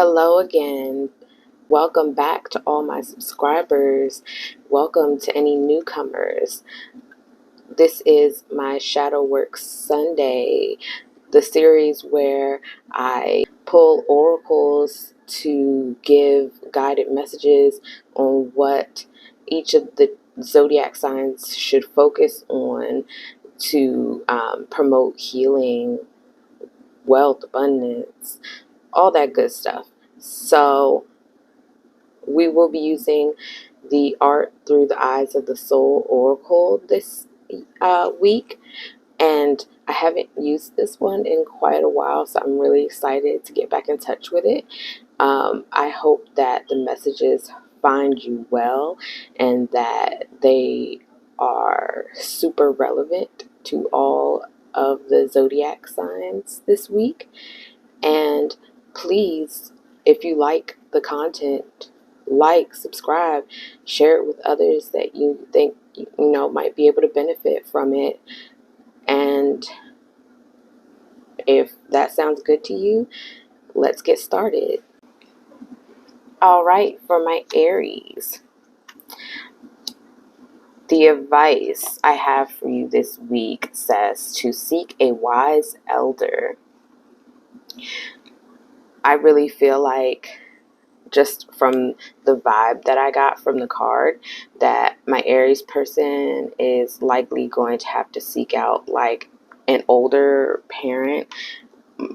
Hello again. Welcome back to all my subscribers. Welcome to any newcomers. This is my Shadow Work Sunday, the series where I pull oracles to give guided messages on what each of the zodiac signs should focus on to promote healing, wealth, abundance, all that good stuff. So we will be using the Art Through the Eyes of the Soul Oracle this week, and I haven't used this one in quite a while, so I'm really excited to get back in touch with it. I hope that the messages find you well and that they are super relevant to all of the zodiac signs this week. And please, if you like the content, like, subscribe, share it with others that you think might be able to benefit from it. And if that sounds good to you, let's get started. All right, for my Aries, the advice I have for you this week says to seek a wise elder. I really feel like, just from the vibe that I got from the card, that my Aries person is likely going to have to seek out like an older parent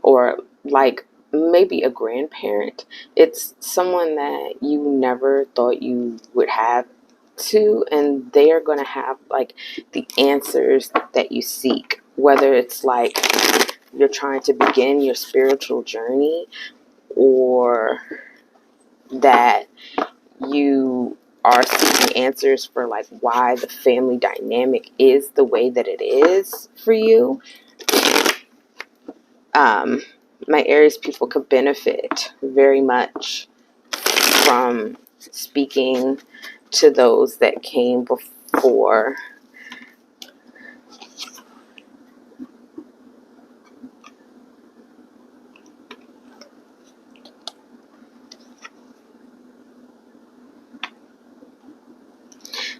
or like maybe a grandparent. It's someone that you never thought you would have to, and they are going to have like the answers that you seek, whether it's like you're trying to begin your spiritual journey, or that you are seeking answers for like why the family dynamic is the way that it is for you. My Aries people could benefit very much from speaking to those that came before.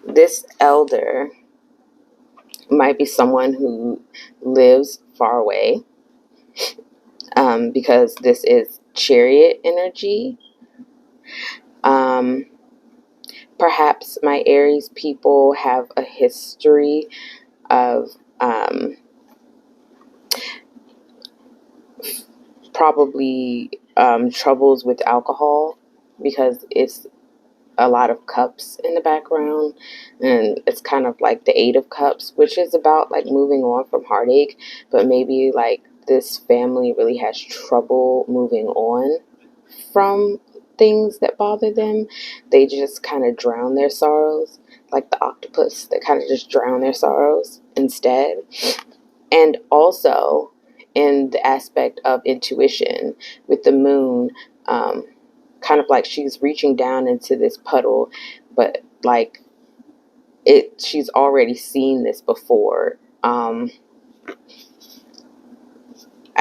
This elder might be someone who lives far away, because this is Chariot energy. Perhaps my Aries people have a history of probably troubles with alcohol, because it's a lot of cups in the background, and it's kind of like the Eight of Cups, which is about like moving on from heartache, but maybe like this family really has trouble moving on from things that bother them. They just kind of drown their sorrows, like the octopus that kind of just drown their sorrows instead. And also in the aspect of intuition with the moon, kind of like she's reaching down into this puddle, but like she's already seen this before. I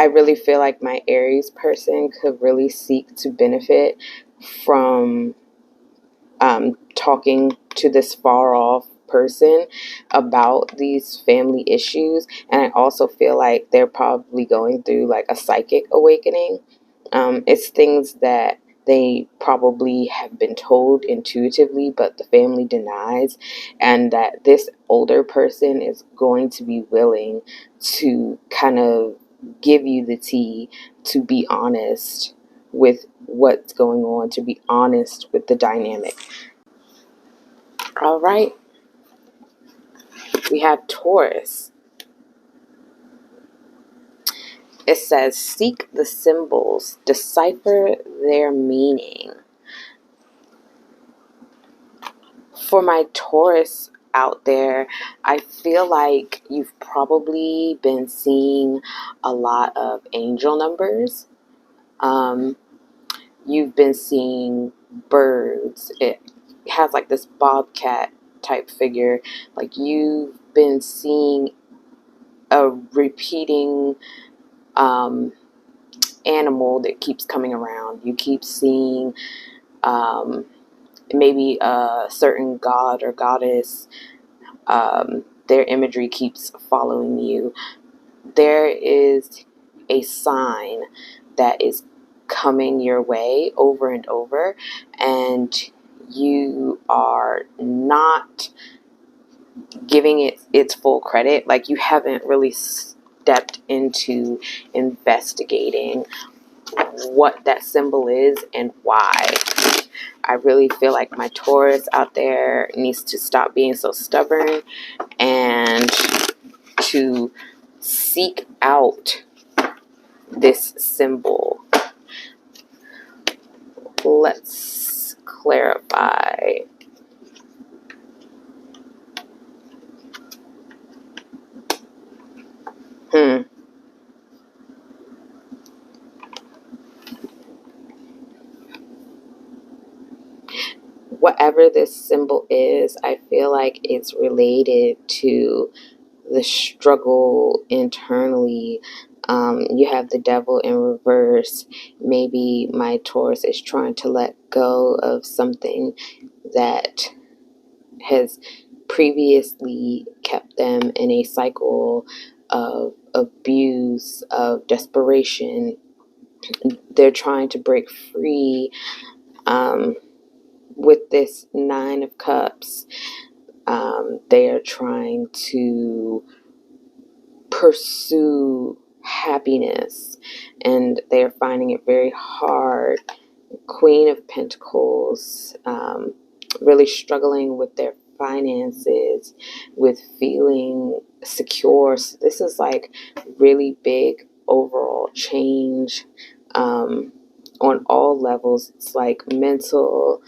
really feel like my Aries person could really seek to benefit from talking to this far off person about these family issues. And I also feel like they're probably going through like a psychic awakening. It's things that they probably have been told intuitively, but the family denies, and that this older person is going to be willing to kind of give you the tea, to be honest with what's going on, to be honest with the dynamic. All right, we have Taurus. It says, seek the symbols, decipher their meaning. For my Taurus out there, I feel like you've probably been seeing a lot of angel numbers. You've been seeing birds. It has like this bobcat type figure. Like you've been seeing a repeating animal that keeps coming around. You keep seeing maybe a certain god or goddess. Their imagery keeps following you. There is a sign that is coming your way over and over, and you are not giving it its full credit. Like, you haven't really stepped into investigating what that symbol is and why. I really feel like my Taurus out there needs to stop being so stubborn and to seek out this symbol. Let's clarify. Whatever this symbol is, I feel like it's related to the struggle internally. You have the devil in reverse. Maybe my Taurus is trying to let go of something that has previously kept them in a cycle of abuse, of desperation. They're trying to break free. With this Nine of Cups, they are trying to pursue happiness, and they're finding it very hard. Queen of Pentacles, really struggling with their finances, with feeling secure. So this is like really big overall change on all levels. It's like mental,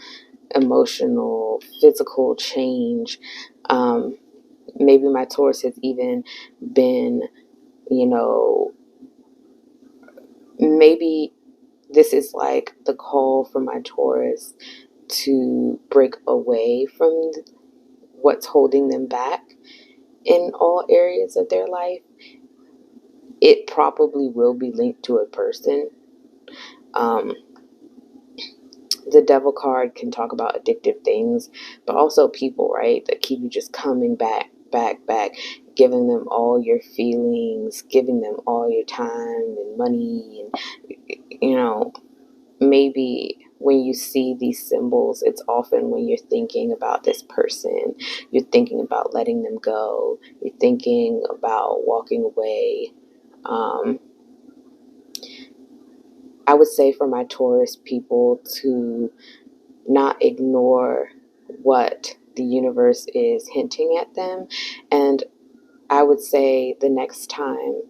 emotional, physical change. Maybe my Taurus has even been, maybe this is like the call for my Taurus to break away from what's holding them back in all areas of their life. It probably will be linked to a person. The devil card can talk about addictive things, but also people, right? That keep you just coming back, giving them all your feelings, giving them all your time and money. And, maybe when you see these symbols, it's often when you're thinking about this person, you're thinking about letting them go, you're thinking about walking away. I would say for my Taurus people to not ignore what the universe is hinting at them. And I would say the next time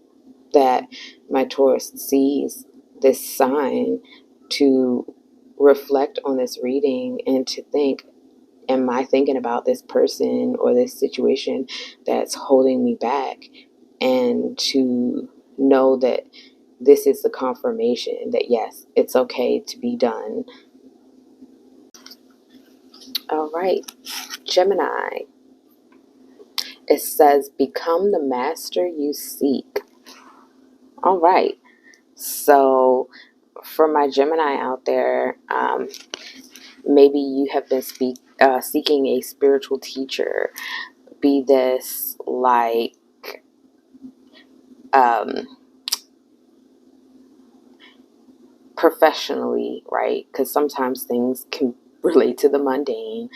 that my Taurus sees this sign, to reflect on this reading and to think, am I thinking about this person or this situation that's holding me back? And to know that this is the confirmation that yes, it's okay to be done. All right, Gemini. It says, become the master you seek. All right. So for my Gemini out there, maybe you have been seeking a spiritual teacher. Be this like professionally, right? Because sometimes things can relate to the mundane.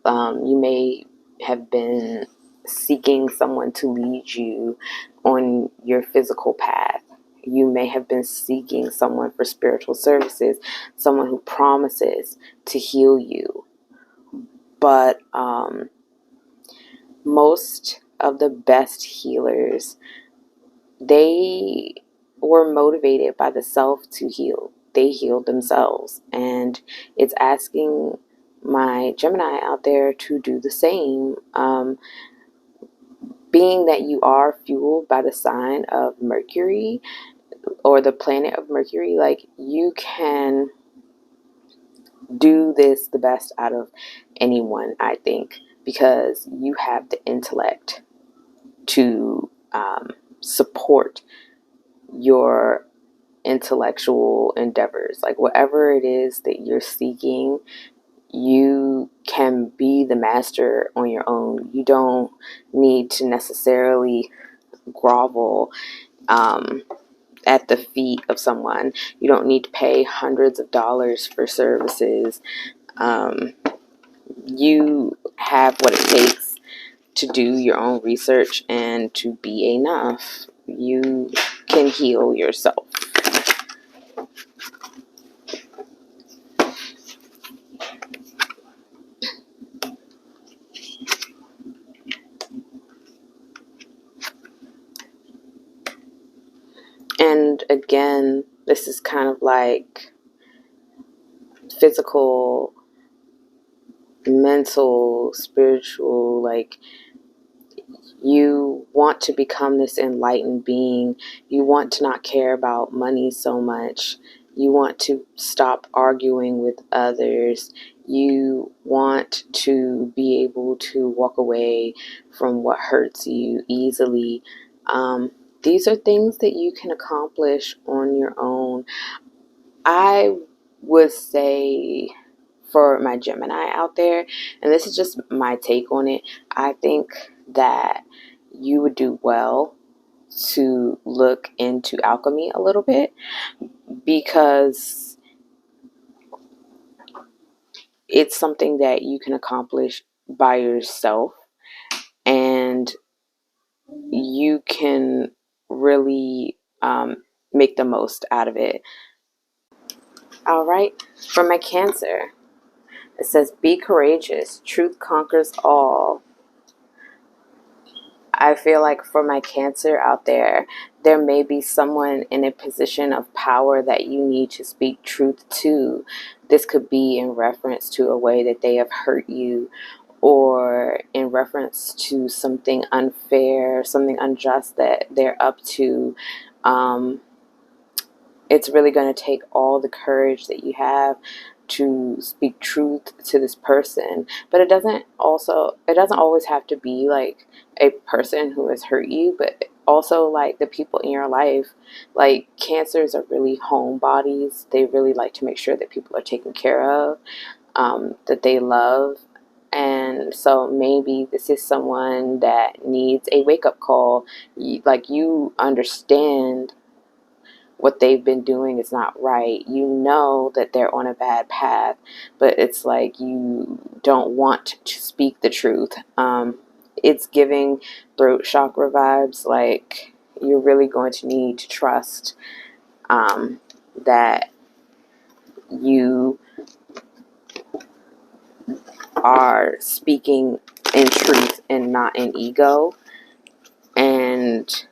You may have been seeking someone to lead you on your physical path. You may have been seeking someone for spiritual services, someone who promises to heal you. But most of the best healers, they were motivated by the self to heal. They healed themselves. And it's asking my Gemini out there to do the same. Being that you are fueled by the sign of Mercury or the planet of Mercury, like, you can do this the best out of anyone, I think, because you have the intellect to support your intellectual endeavors. Like whatever it is that you're seeking, you can be the master on your own. You don't need to necessarily grovel at the feet of someone. You don't need to pay hundreds of dollars for services. You have what it takes to do your own research and to be enough. You can heal yourself. And again, this is kind of like physical, mental, spiritual, like you want to become this enlightened being. You want to not care about money so much. You want to stop arguing with others. You want to be able to walk away from what hurts you easily. These are things that you can accomplish on your own. I would say for my Gemini out there, and this is just my take on it, I think that you would do well to look into alchemy a little bit, because it's something that you can accomplish by yourself, and you can really make the most out of it. All right, for my Cancer, it says, be courageous. Truth conquers all. I feel like for my Cancer out there, there may be someone in a position of power that you need to speak truth to. This could be in reference to a way that they have hurt you, or in reference to something unfair, something unjust that they're up to. It's really going to take all the courage that you have to speak truth to this person. But it doesn't always have to be like a person who has hurt you, but also like the people in your life. Like Cancers are really homebodies. They really like to make sure that people are taken care of, that they love. And so maybe this is someone that needs a wake-up call. Like, you understand what they've been doing is not right. You know that they're on a bad path, but it's like you don't want to speak the truth. It's giving throat chakra vibes. Like, you're really going to need to trust that you are speaking in truth and not in ego. And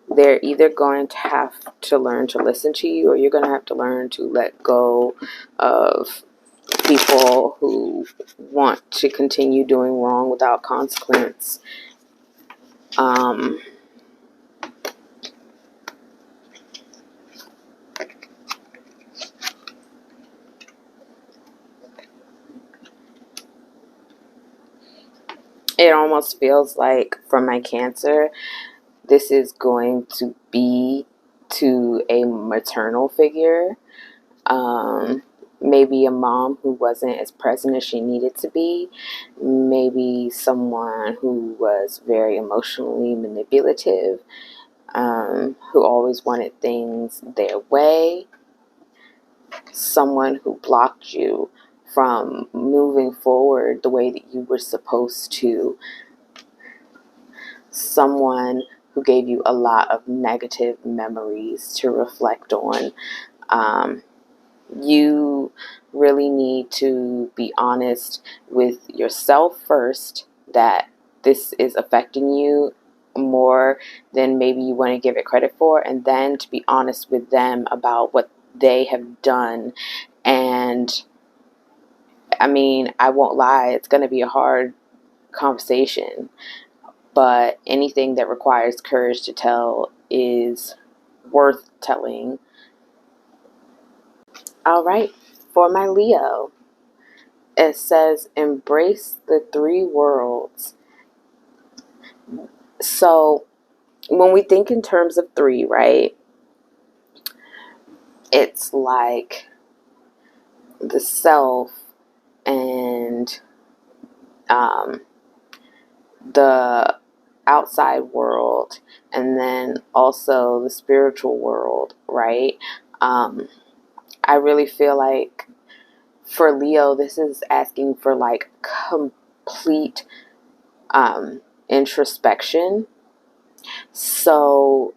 they're either going to have to learn to listen to you, or you're going to have to learn to let go of people who want to continue doing wrong without consequence. It almost feels like for my Cancer, this is going to be to a maternal figure. Maybe a mom who wasn't as present as she needed to be. Maybe someone who was very emotionally manipulative, who always wanted things their way. Someone who blocked you from moving forward the way that you were supposed to. Someone who gave you a lot of negative memories to reflect on. You really need to be honest with yourself first, that this is affecting you more than maybe you want to give it credit for, and then to be honest with them about what they have done. And I mean, I won't lie, it's going to be a hard conversation, but anything that requires courage to tell is worth telling. All right, for my Leo, it says, embrace the three worlds. So when we think in terms of three, right, it's like the self and the outside world, and then also the spiritual world, right? I really feel like for Leo, this is asking for like complete introspection. So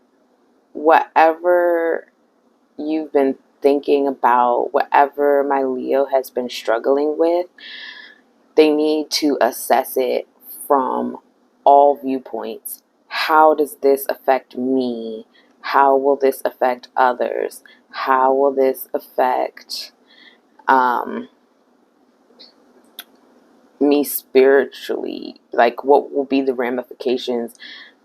whatever you've been thinking about, whatever my Leo has been struggling with, they need to assess it from all viewpoints. How does this affect me? How will this affect others? How will this affect me spiritually? Like, what will be the ramifications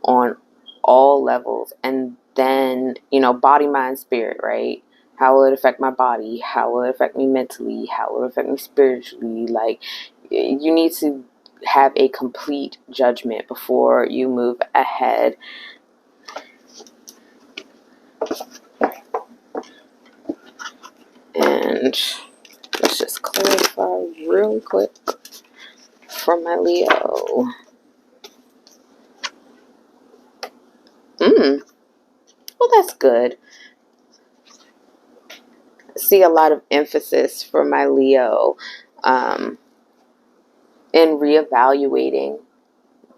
on all levels? And then, body, mind, spirit, right? How will it affect my body? How will it affect me mentally? How will it affect me spiritually? Like, you need to have a complete judgment before you move ahead. And let's just clarify real quick for my Leo. Well, that's good. See a lot of emphasis for my Leo in reevaluating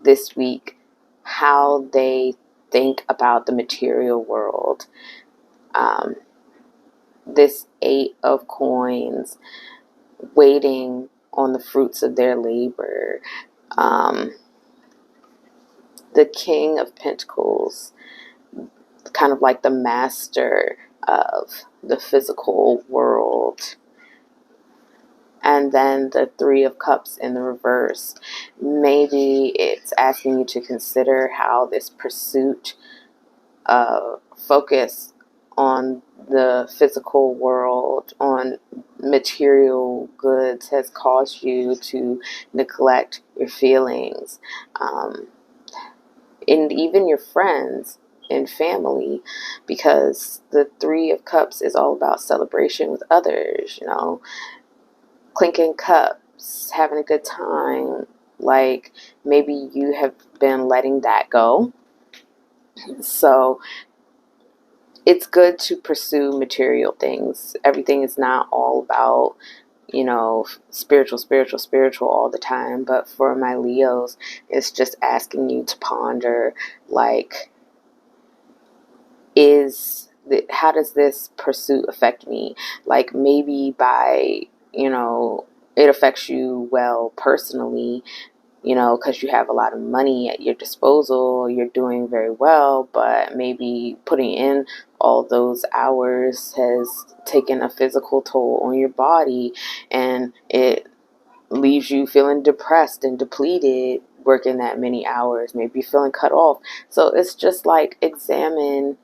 this week how they think about the material world. This Eight of Coins, waiting on the fruits of their labor. The King of Pentacles, kind of like the master of the physical world. And then the Three of Cups in the reverse. Maybe it's asking you to consider how this pursuit of focus on the physical world, on material goods, has caused you to neglect your feelings, and even your friends and family, because the Three of Cups is all about celebration with others, clinking cups, having a good time. Like, maybe you have been letting that go. So it's good to pursue material things. Everything is not all about, spiritual all the time. But for my Leos, it's just asking you to ponder, like, how does this pursuit affect me? Like, maybe by, it affects you well personally, because you have a lot of money at your disposal, you're doing very well, but maybe putting in all those hours has taken a physical toll on your body, and it leaves you feeling depressed and depleted working that many hours, maybe feeling cut off. So it's just like, examine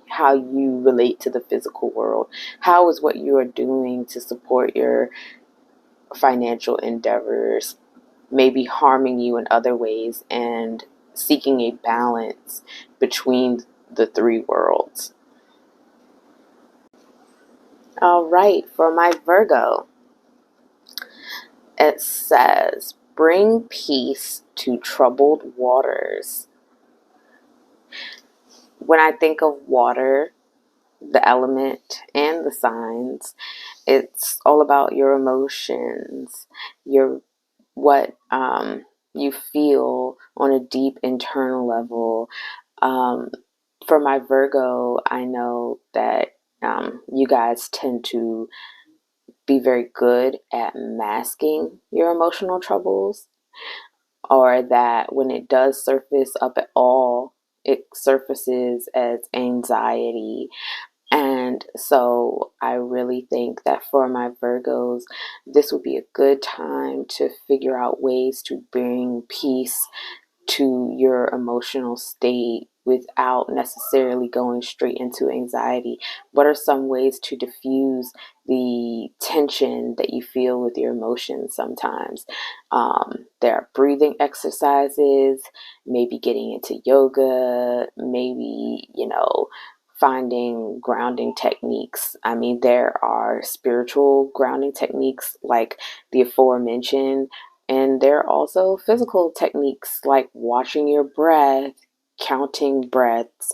how you relate to the physical world. How is what you are doing to support your financial endeavors maybe harming you in other ways, and seeking a balance between the three worlds. All right, for my Virgo, it says, bring peace to troubled waters. When I think of water, the element and the signs, it's all about your emotions, what you feel on a deep internal level. For my Virgo, I know that you guys tend to be very good at masking your emotional troubles, or that when it does surface up at all, it surfaces as anxiety. And so I really think that for my Virgos, this would be a good time to figure out ways to bring peace to your emotional state without necessarily going straight into anxiety. What are some ways to diffuse the tension that you feel with your emotions sometimes? There are breathing exercises, maybe getting into yoga, maybe, finding grounding techniques. I mean, there are spiritual grounding techniques like the aforementioned, and there are also physical techniques like watching your breath, counting breaths,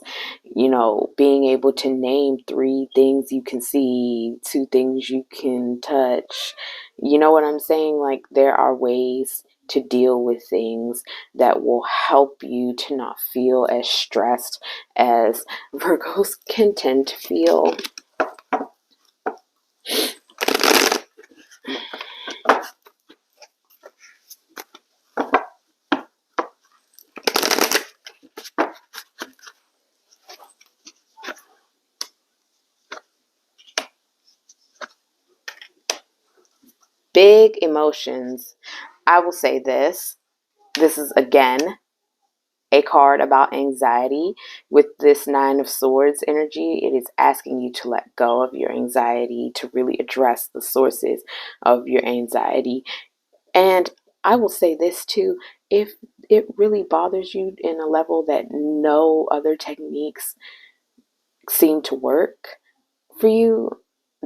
being able to name 3 things you can see, 2 things you can touch. You know what I'm saying? Like, there are ways to deal with things that will help you to not feel as stressed as Virgos can tend to feel. Big emotions. I will say this. This is again a card about anxiety. With this 9 of Swords energy, it is asking you to let go of your anxiety, to really address the sources of your anxiety. And I will say this too, if it really bothers you in a level that no other techniques seem to work for you,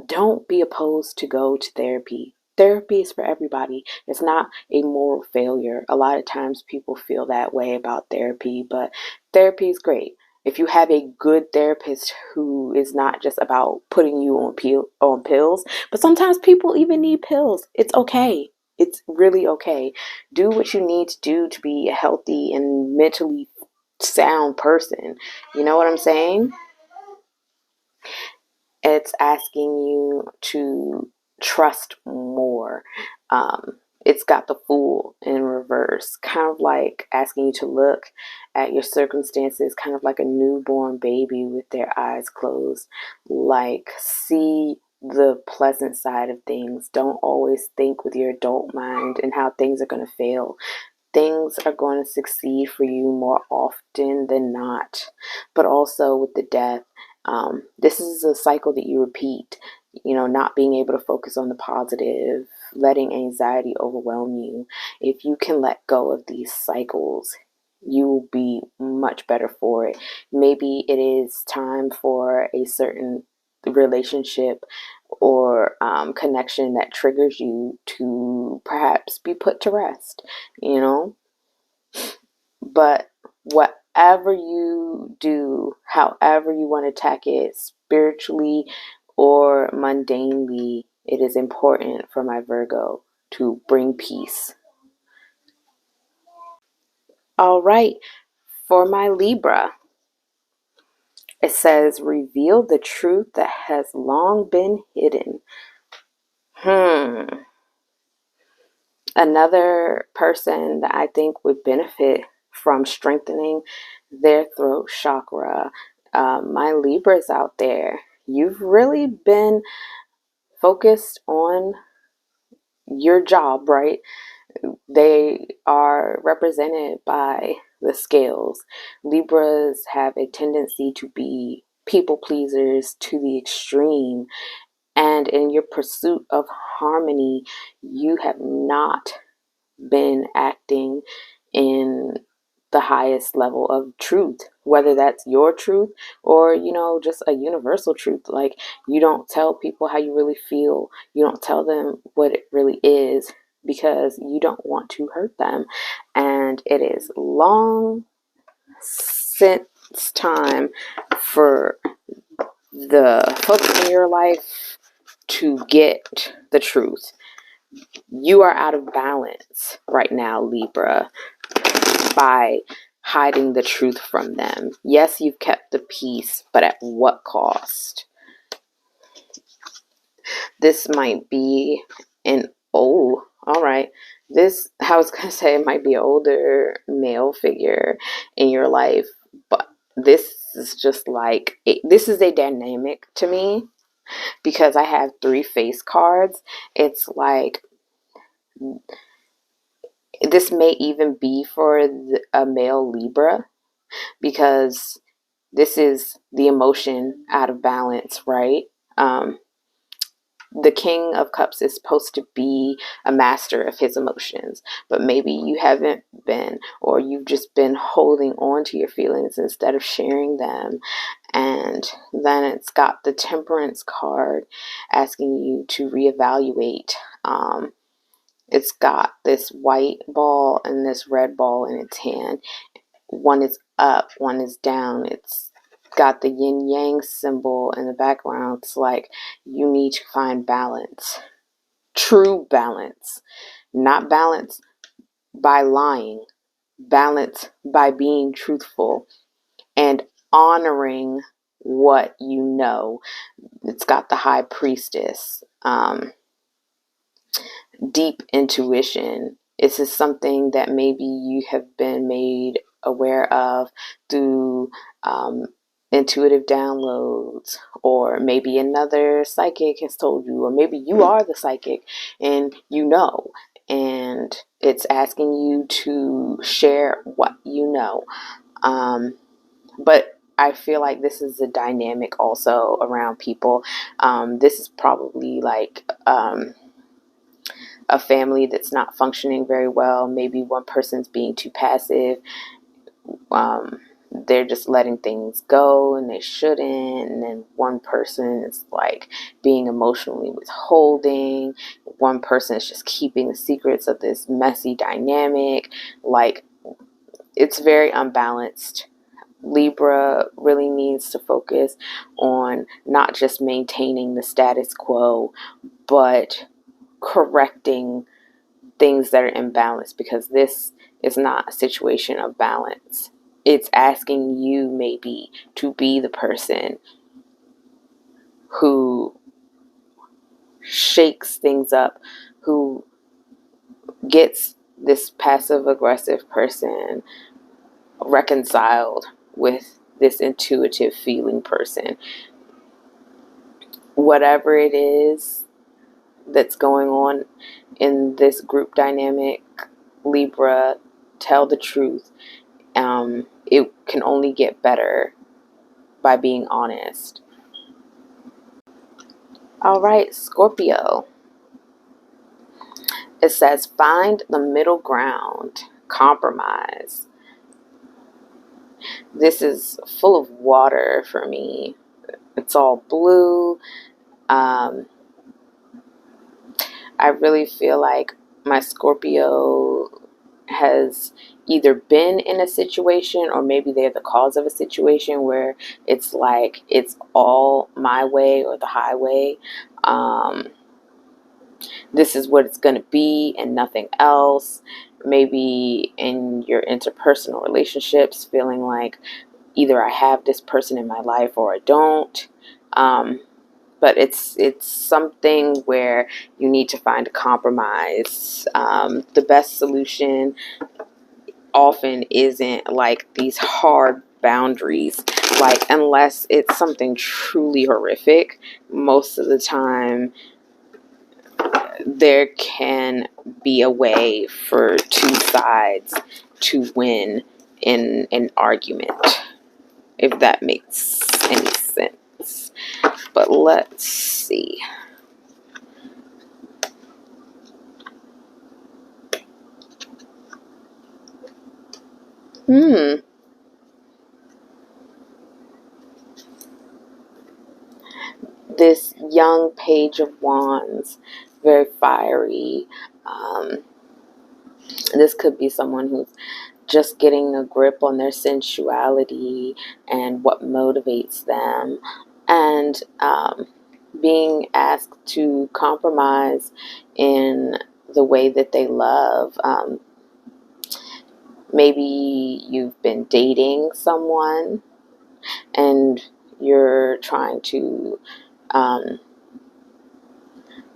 don't be opposed to go to therapy. Therapy is for everybody. It's not a moral failure. A lot of times people feel that way about therapy, but therapy is great. If you have a good therapist who is not just about putting you on pills, but sometimes people even need pills. It's okay. It's really okay. Do what you need to do to be a healthy and mentally sound person. You know what I'm saying? It's asking you to trust more. It's got the Fool in reverse, kind of like asking you to look at your circumstances kind of like a newborn baby with their eyes closed. Like, see the pleasant side of things. Don't always think with your adult mind and how things are going to fail. Things are going to succeed for you more often than not. But also with the death, this is a cycle that you repeat, not being able to focus on the positive, letting anxiety overwhelm you. If you can let go of these cycles, you will be much better for it. Maybe it is time for a certain relationship or connection that triggers you to perhaps be put to rest, But whatever you do, however you want to attack it, spiritually or mundanely, it is important for my Virgo to bring peace. All right, for my Libra, it says, reveal the truth that has long been hidden. Another person that I think would benefit from strengthening their throat chakra. My Libras out there, you've really been focused on your job, right? They are represented by the scales. Libras have a tendency to be people pleasers to the extreme. And in your pursuit of harmony, you have not been acting in the highest level of truth, whether that's your truth or, just a universal truth. Like, you don't tell people how you really feel. You don't tell them what it really is because you don't want to hurt them. And it is long since time for the folks in your life to get the truth. You are out of balance right now, Libra, by hiding the truth from them. Yes, you've kept the peace, but at what cost? This might be all right. I was going to say it might be an older male figure in your life, but this is just like, this is a dynamic to me because I have 3 face cards. It's like, this may even be for a male Libra because this is the emotion out of balance, right? the King of Cups is supposed to be a master of his emotions, but maybe you haven't been, or you've just been holding on to your feelings instead of sharing them. And then it's got the Temperance card asking you to reevaluate. It's got this white ball and this red ball in its hand. One is up, one is down. It's got the yin yang symbol in the background. It's like you need to find balance, true balance, not balance by lying, balance by being truthful and honoring what you know. It's got the High Priestess, deep intuition. This is something that maybe you have been made aware of through intuitive downloads, or maybe another psychic has told you, or maybe you are the psychic and you know, and it's asking you to share what you know. But I feel like this is a dynamic also around people. This is probably like a family that's not functioning very well. Maybe one person's being too passive. They're just letting things go and they shouldn't. And then one person is like being emotionally withholding. One person is just keeping the secrets of this messy dynamic. Like, it's very unbalanced. Libra really needs to focus on not just maintaining the status quo, but correcting things that are imbalanced, because this is not a situation of balance. It's asking you maybe to be the person who shakes things up, who gets this passive aggressive person reconciled with this intuitive feeling person. Whatever it is that's going on in this group dynamic, Libra, tell the truth. It can only get better by being honest. All right, Scorpio. It says find the middle ground, compromise. This is full of water for me. It's all blue. I really feel like my Scorpio has either been in a situation, or maybe they're the cause of a situation where it's like it's all my way or the highway. This is what it's going to be and nothing else. Maybe in your interpersonal relationships, feeling like either I have this person in my life or I don't. But it's something where you need to find a compromise. The best solution often isn't like these hard boundaries. Like, unless it's something truly horrific, most of the time there can be a way for two sides to win in an argument, if that makes any sense. But let's see. This young Page of Wands, very fiery. This could be someone who's just getting a grip on their sensuality and what motivates them, and being asked to compromise in the way that they love. Maybe you've been dating someone and you're trying to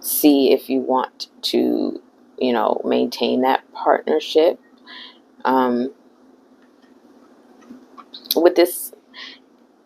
see if you want to, maintain that partnership. With this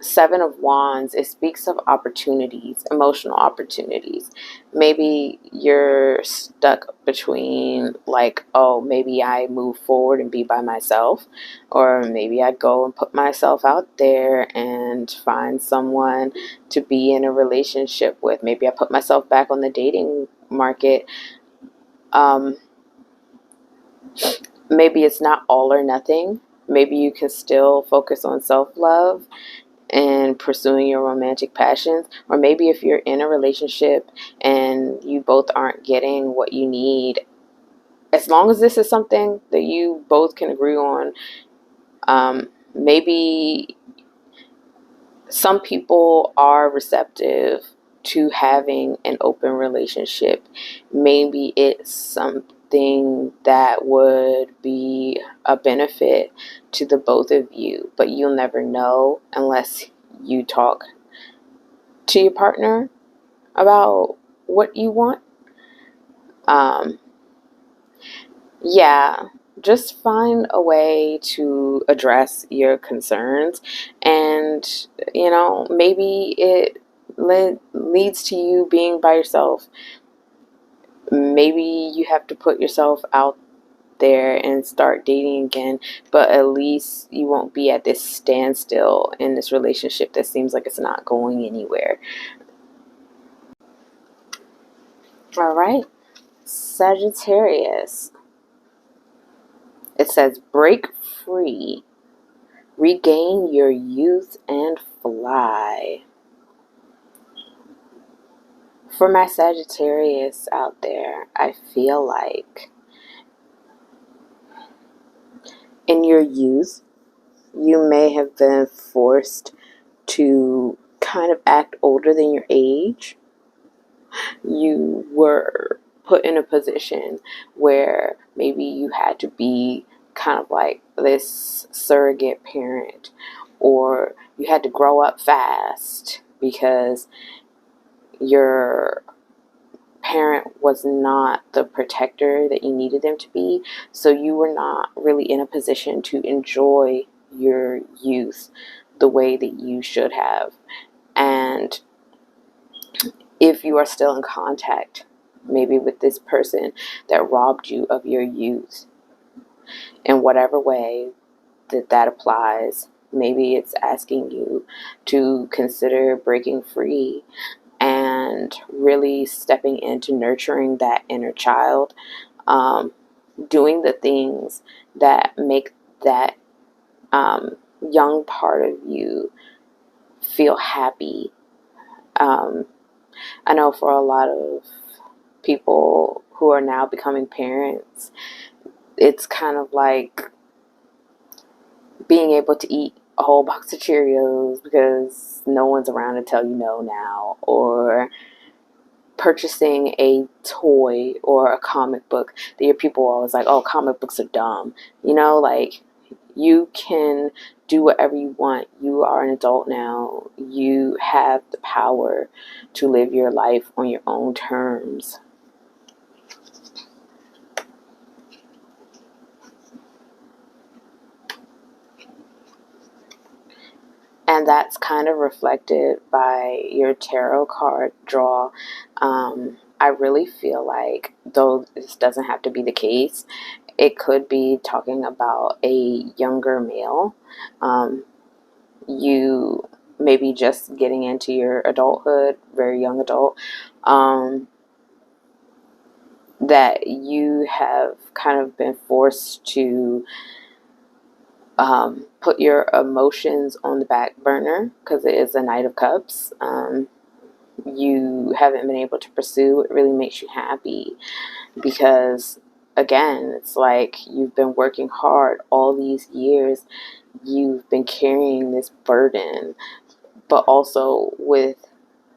Seven of Wands, it speaks of opportunities, emotional opportunities. Maybe you're stuck between like, oh, maybe I move forward and be by myself, or maybe I go and put myself out there and find someone to be in a relationship with. Maybe I put myself back on the dating market. Maybe it's not all or nothing. Maybe you can still focus on self-love and pursuing your romantic passions. Or maybe if you're in a relationship and you both aren't getting what you need, as long as this is something that you both can agree on, maybe some people are receptive to having an open relationship. Maybe it's something that would be a benefit to the both of you, but you'll never know unless you talk to your partner about what you want. Yeah, just find a way to address your concerns, and maybe it leads to you being by yourself. Maybe you have to put yourself out there and start dating again, but at least you won't be at this standstill in this relationship that seems like it's not going anywhere. All right, Sagittarius. It says, break free, regain your youth and fly. For my Sagittarius out there, I feel like in your youth, you may have been forced to kind of act older than your age. You were put in a position where maybe you had to be kind of like this surrogate parent, or you had to grow up fast because your parent was not the protector that you needed them to be. So you were not really in a position to enjoy your youth the way that you should have. And if you are still in contact maybe with this person that robbed you of your youth, in whatever way that applies, maybe it's asking you to consider breaking free and really stepping into nurturing that inner child, doing the things that make that young part of you feel happy. I know for a lot of people who are now becoming parents, it's kind of like being able to eat a whole box of Cheerios because no one's around to tell you no now, or purchasing a toy or a comic book that your people are always like, oh, comic books are dumb. Like, you can do whatever you want. You are an adult now. You have the power to live your life on your own terms. And that's kind of reflected by your tarot card draw. I really feel like, though this doesn't have to be the case, it could be talking about a younger male. You maybe just getting into your adulthood, very young adult, that you have kind of been forced to put your emotions on the back burner because it is a Knight of Cups. You haven't been able to pursue what really makes you happy because, again, it's like you've been working hard all these years. You've been carrying this burden, but also with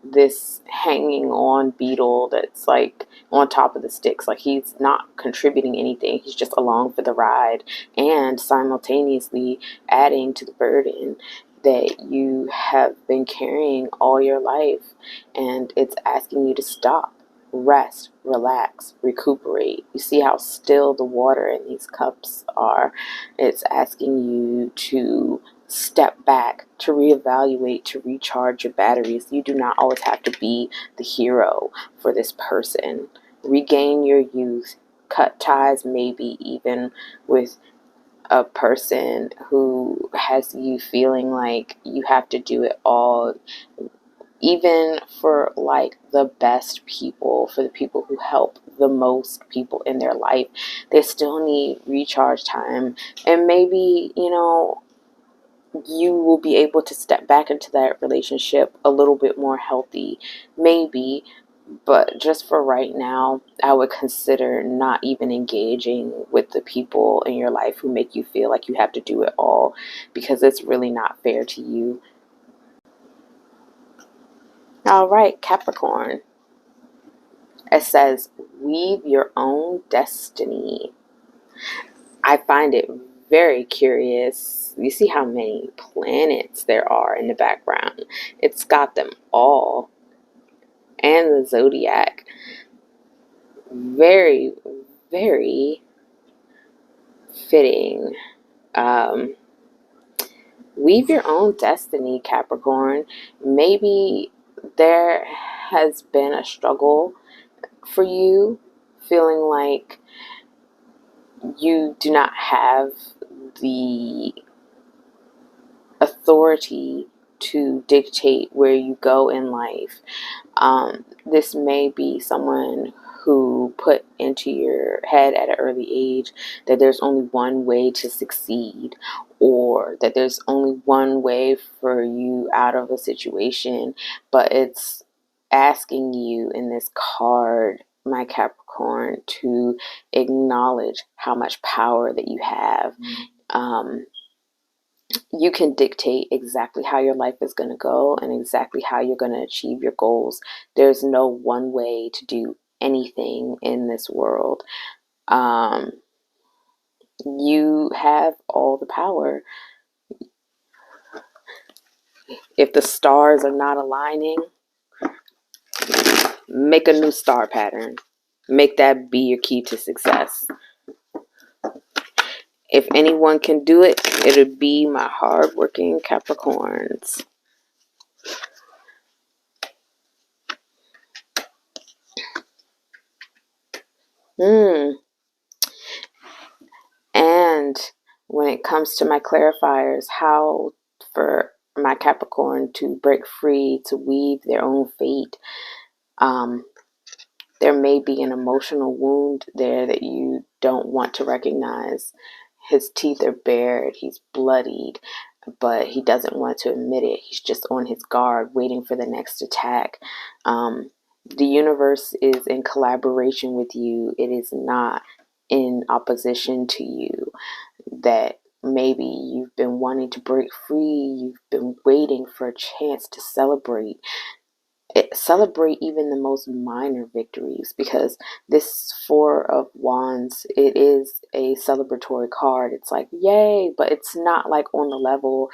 this hanging on beetle that's like on top of the sticks. Like, he's not contributing anything. He's just along for the ride and simultaneously adding to the burden that you have been carrying all your life, and it's asking you to stop. rest, relax, recuperate. You see how still the water in these cups are. It's asking you to step back, to reevaluate, to recharge your batteries. You do not always have to be the hero for this person. Regain your youth, cut ties maybe even with a person who has you feeling like you have to do it all, even for like the best people, for the people who help the most people in their life. They still need recharge time. And maybe, you know, you will be able to step back into that relationship a little bit more healthy, maybe. But just for right now, I would consider not even engaging with the people in your life who make you feel like you have to do it all, because it's really not fair to you. All right, Capricorn. It says, weave your own destiny. I find it very curious. You see how many planets there are in the background. It's got them all. And the zodiac. Very, very fitting. Weave your own destiny, Capricorn. Maybe there has been a struggle for you, feeling like you do not have the authority to dictate where you go in life. This may be someone who put into your head at an early age that there's only one way to succeed, or that there's only one way for you out of a situation. But it's asking you in this card, my Capricorn, to acknowledge how much power that you have. You can dictate exactly how your life is going to go and exactly how you're going to achieve your goals. There's no one way to do anything in this world. You have all the power. If the stars are not aligning, make a new star pattern. Make that be your key to success. If anyone can do it, it'll be my hardworking Capricorns. And when it comes to my clarifiers, how for my Capricorn to break free, to weave their own fate, there may be an emotional wound there that you don't want to recognize. His teeth are bared, he's bloodied, but he doesn't want to admit it. He's just on his guard, waiting for the next attack. The universe is in collaboration with you. It is not in opposition to you. That maybe you've been wanting to break free. You've been waiting for a chance to celebrate. Celebrate even the most minor victories, because this Four of Wands, it is a celebratory card. It's like, yay, but it's not like on the level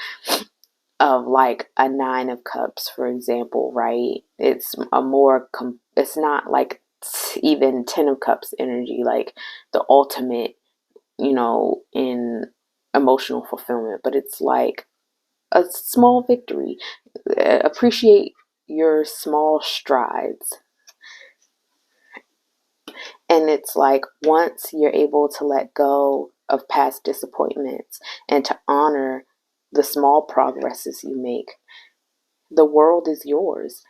of like a Nine of Cups, for example, right? It's a more, it's not like even Ten of Cups energy, like the ultimate, you know, in emotional fulfillment, but it's like a small victory. Appreciate your small strides. And it's like, once you're able to let go of past disappointments and to honor the small progresses you make, the world is yours.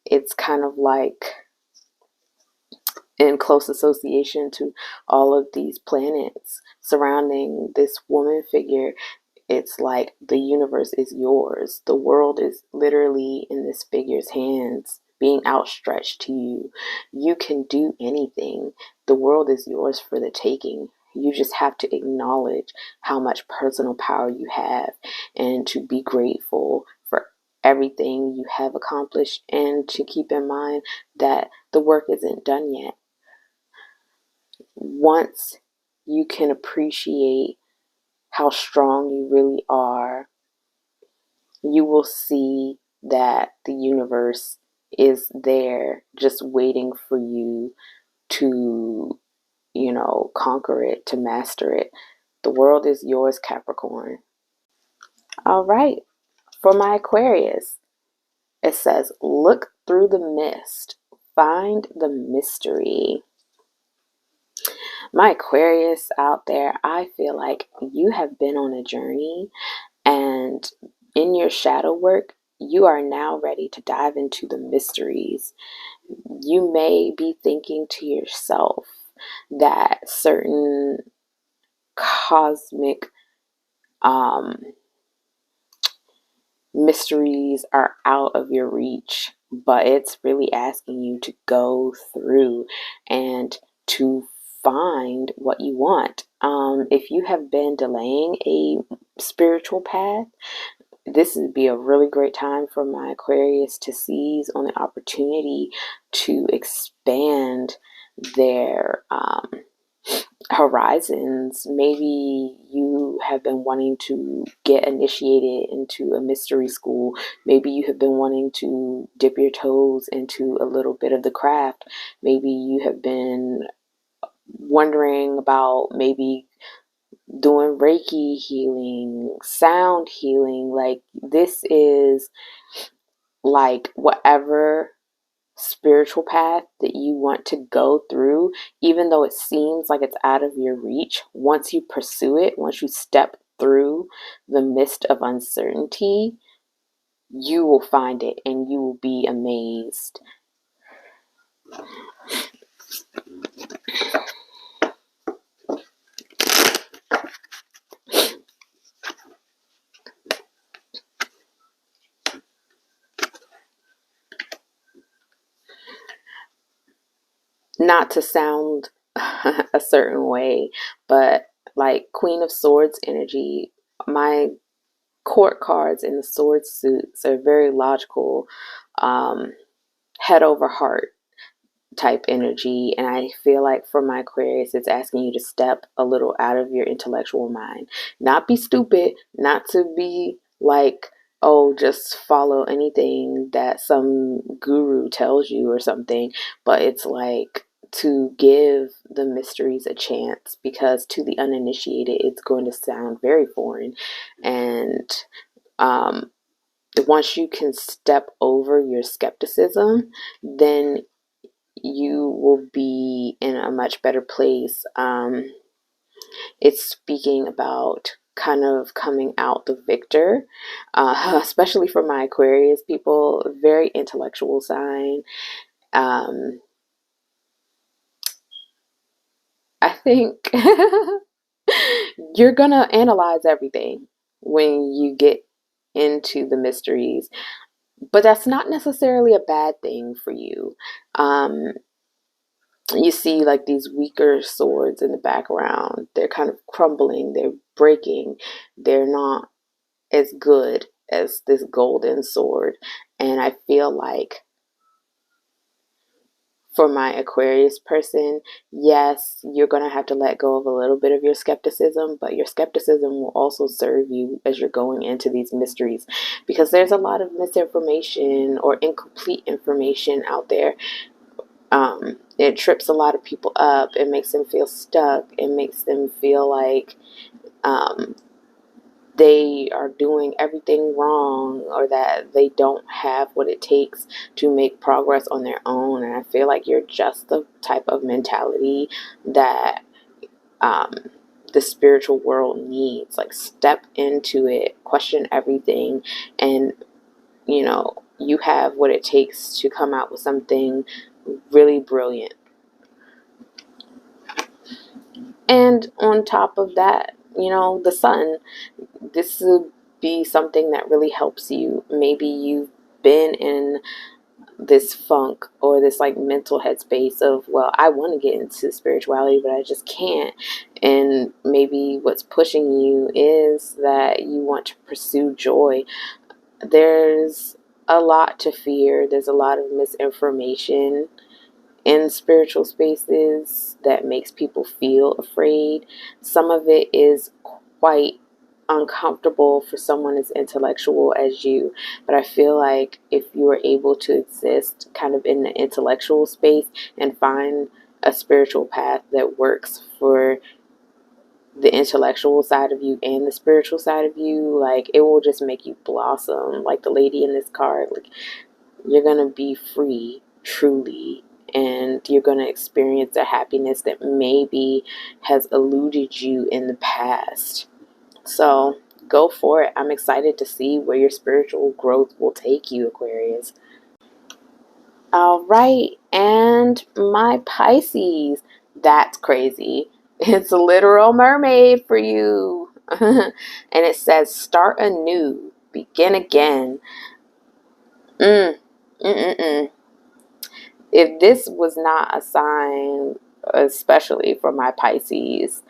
It's kind of like in close association to all of these planets surrounding this woman figure. It's like the universe is yours. The world is literally in this figure's hands, being outstretched to you. You can do anything. The world is yours for the taking. You just have to acknowledge how much personal power you have and to be grateful for everything you have accomplished, and to keep in mind that the work isn't done yet. Once you can appreciate how strong you really are, you will see that the universe is there just waiting for you to, conquer it, to master it. The world is yours, Capricorn. All right. For my Aquarius, it says, look through the mist, find the mystery. My Aquarius out there, I feel like you have been on a journey, and in your shadow work, you are now ready to dive into the mysteries. You may be thinking to yourself that certain cosmic mysteries are out of your reach, but it's really asking you to go through and to find what you want. If you have been delaying a spiritual path, this would be a really great time for my Aquarius to seize on the opportunity to expand their horizons. Maybe you have been wanting to get initiated into a mystery school. Maybe you have been wanting to dip your toes into a little bit of the craft. Maybe you have been wondering about maybe doing Reiki healing, sound healing. Like, this is like whatever spiritual path that you want to go through, even though it seems like it's out of your reach, once you pursue it, once you step through the mist of uncertainty, you will find it and you will be amazed. Not to sound a certain way, but like Queen of Swords energy, my court cards in the sword suits are very logical, head over heart type energy. And I feel like for my Aquarius, it's asking you to step a little out of your intellectual mind, not be stupid, not to be like, oh, just follow anything that some guru tells you or something, but it's like to give the mysteries a chance, because to the uninitiated, it's going to sound very foreign. And once you can step over your skepticism, then you will be in a much better place. It's speaking about kind of coming out the victor, especially for my Aquarius people, very intellectual sign. I think you're gonna analyze everything when you get into the mysteries, but that's not necessarily a bad thing for you. You see like these weaker swords in the background. They're kind of crumbling, they're breaking, they're not as good as this golden sword. And I feel like for my Aquarius person, yes, you're going to have to let go of a little bit of your skepticism, but your skepticism will also serve you as you're going into these mysteries, because there's a lot of misinformation or incomplete information out there. It trips a lot of people up. It makes them feel stuck. It makes them feel like they are doing everything wrong, or that they don't have what it takes to make progress on their own. And I feel like you're just the type of mentality that the spiritual world needs. Like, step into it, question everything, and you have what it takes to come out with something really brilliant. And on top of that, the sun, this would be something that really helps you. Maybe you've been in this funk or this like mental headspace of, well, I want to get into spirituality, but I just can't. And maybe what's pushing you is that you want to pursue joy. There's a lot to fear. There's a lot of misinformation in spiritual spaces that makes people feel afraid. Some of it is quite uncomfortable for someone as intellectual as you, but I feel like if you are able to exist kind of in the intellectual space and find a spiritual path that works for the intellectual side of you and the spiritual side of you, like, it will just make you blossom. Like the lady in this card, like, you're gonna be free truly, and you're gonna experience a happiness that maybe has eluded you in the past. So go for it. I'm excited to see where your spiritual growth will take you, Aquarius. All right, and my Pisces, that's crazy. It's a literal mermaid for you. And it says, start anew, begin again. Mm, mm, mm, mm. If this was not a sign, especially for my Pisces,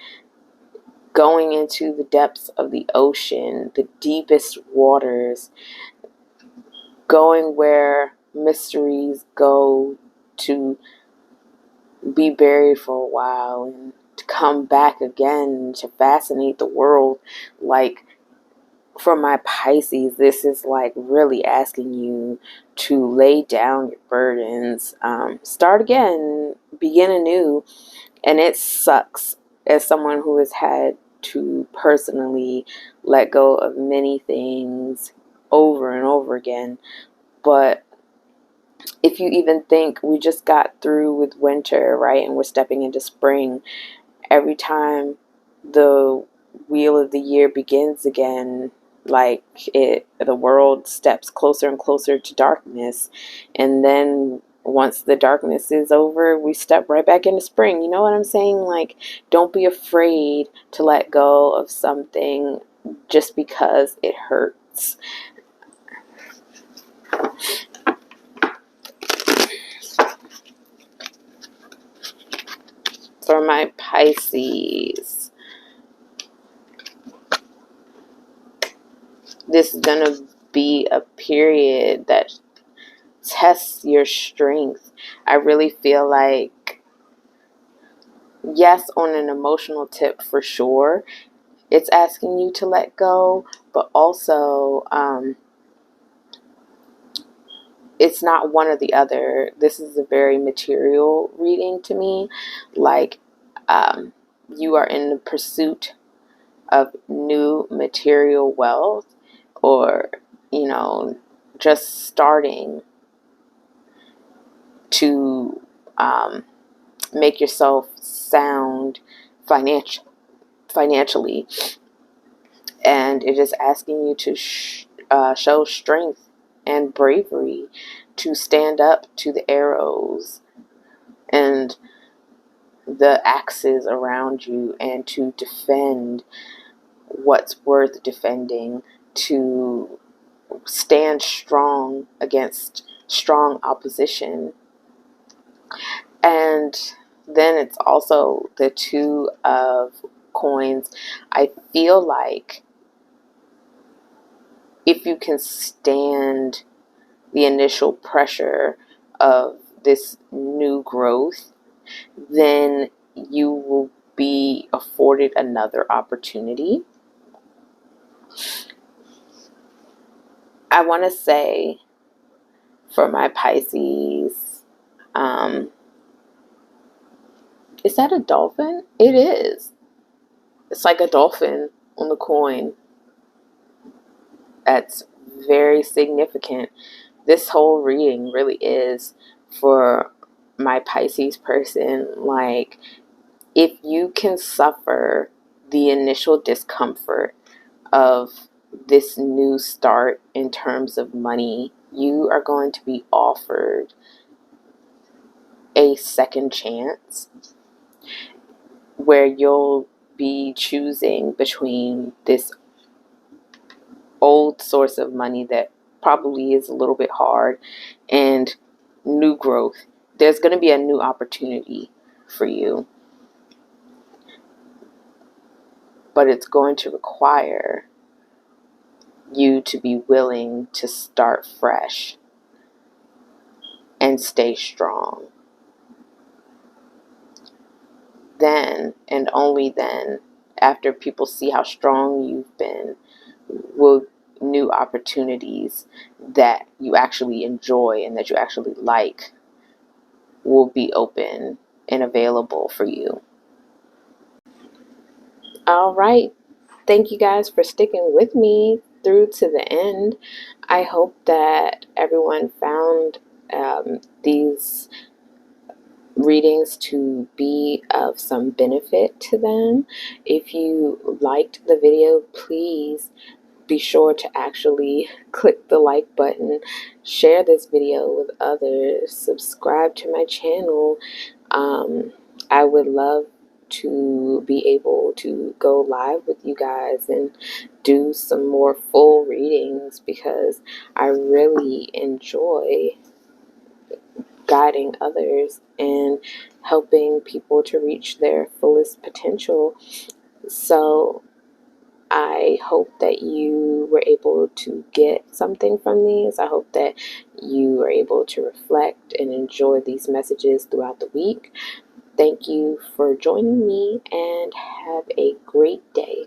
going into the depths of the ocean, the deepest waters, going where mysteries go to be buried for a while and to come back again to fascinate the world. Like, for my Pisces, this is like really asking you to lay down your burdens, start again, begin anew. And it sucks as someone who has had to personally let go of many things over and over again. But if you even think, we just got through with winter, right? And we're stepping into spring. Every time the wheel of the year begins again, like, the world steps closer and closer to darkness. And then once the darkness is over, we step right back into spring. You know what I'm saying? Like, don't be afraid to let go of something just because it hurts. For my Pisces, this is going to be a period that tests your strength. I really feel like, yes, on an emotional tip for sure, it's asking you to let go, but also it's not one or the other. This is a very material reading to me. Like, you are in the pursuit of new material wealth, or, just starting to make yourself sound financially. And it is asking you to show strength and bravery to stand up to the arrows and the axes around you, and to defend what's worth defending, to stand strong against strong opposition. And then it's also the Two of Coins. I feel like if you can stand the initial pressure of this new growth, then you will be afforded another opportunity. I want to say, for my Pisces, is that a dolphin? It is. It's like a dolphin on the coin. That's very significant. This whole reading really is for my Pisces person. Like, if you can suffer the initial discomfort of this new start in terms of money, you are going to be offered a second chance where you'll be choosing between this old source of money that probably is a little bit hard and new growth. There's going to be a new opportunity for you, but it's going to require you to be willing to start fresh and stay strong. Then, and only then, after people see how strong you've been, will new opportunities that you actually enjoy and that you actually like will be open and available for you. All right. Thank you guys for sticking with me through to the end. I hope that everyone found these readings to be of some benefit to them. If you liked the video, please be sure to actually click the like button, share this video with others, subscribe to my channel. I would love to be able to go live with you guys and do some more full readings, because I really enjoy guiding others and helping people to reach their fullest potential. So I hope that you were able to get something from these. I hope that you were able to reflect and enjoy these messages throughout the week. Thank you for joining me, and have a great day.